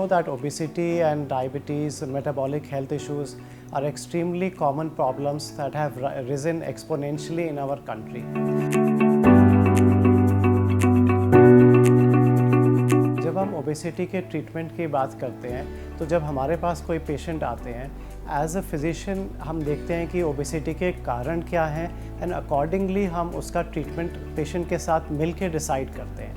that obesity and diabetes, metabolic health issues are extremely common problems that have risen exponentially in our country. जब हम obesity के treatment की बात करते हैं तो जब हमारे पास कोई पेशेंट आते हैं, एज अ फिजिशियन हम देखते हैं कि ओबेसिटी के कारण क्या हैं एंड अकॉर्डिंगली हम उसका ट्रीटमेंट पेशेंट के साथ मिल के डिसाइड करते हैं।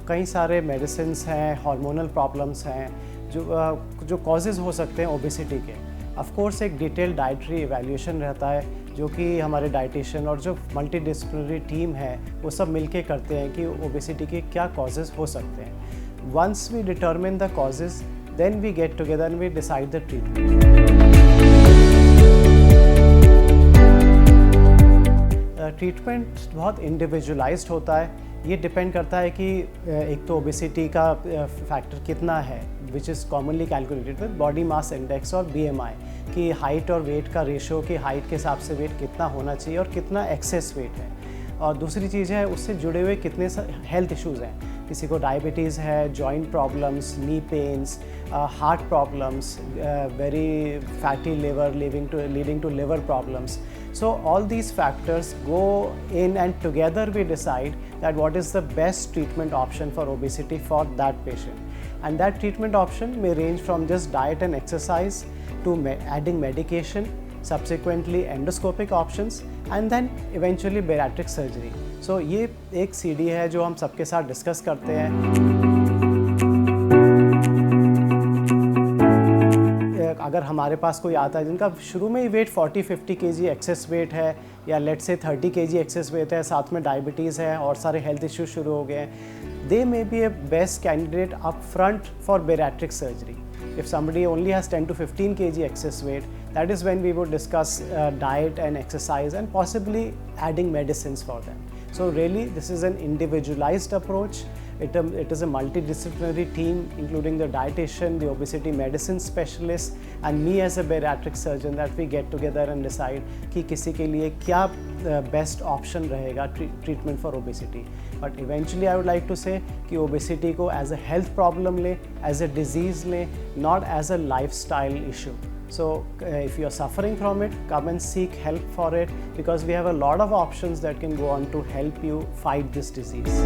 कई सारे मेडिसिन्स हैं, हार्मोनल प्रॉब्लम्स हैं जो कॉजेज़ हो सकते हैं ओबेसिटी के। ऑफ कोर्स एक डिटेल्ड डाइटरी इवैल्यूएशन रहता है जो कि हमारे डाइटिशियन और जो मल्टीडिसिप्लिनरी टीम है वो सब मिलके करते हैं कि ओबेसिटी के क्या कॉजेज़ हो सकते हैं। Once we determine the causes, then we get together and we decide the treatment. Treatment बहुत इंडिविजुअलाइज्ड होता है। ये डिपेंड करता है कि एक तो ओबेसिटी का फैक्टर कितना है, which is commonly calculated with body mass index और BMI, कि हाइट और वेट का रेशो, कि हाइट के हिसाब से वेट कितना होना चाहिए और कितना एक्सेस वेट है। और दूसरी चीज़ है उससे जुड़े हुए कितने हेल्थ इश्यूज़ हैं। किसी को डायबिटीज़ है, joint problems, knee pains, heart problems, very fatty liver leading to liver problems. So all these factors go in and together we decide that what is the best treatment option for obesity for that patient. And that treatment option may range from just diet and exercise to adding medication, subsequently endoscopic options and then eventually bariatric surgery. So ये एक CD है जो हम सबके साथ discuss करते हैं। अगर हमारे पास कोई आता है जिनका शुरू में ही वेट 40-50 kg एक्सेस वेट है या लेट से 30 kg एक्सेस वेट है, साथ में डायबिटीज़ है और सारे हेल्थ इश्यूज शुरू हो गए हैं, they may be a best candidate up front for bariatric surgery. If somebody only has 10 to 15 kg excess weight, that is when we would discuss diet and exercise and possibly adding medicines for them. So really this is an individualized approach. It is a multidisciplinary team including the dietitian, the obesity medicine specialist and me as a bariatric surgeon that we get together and decide कि किसी के लिए क्या best option रहेगा treatment for obesity. But eventually I would like to say कि obesity को as a health problem ले, as a disease ले, not as a lifestyle issue. So if you are suffering from it, come and seek help for it because we have a lot of options that can go on to help you fight this disease.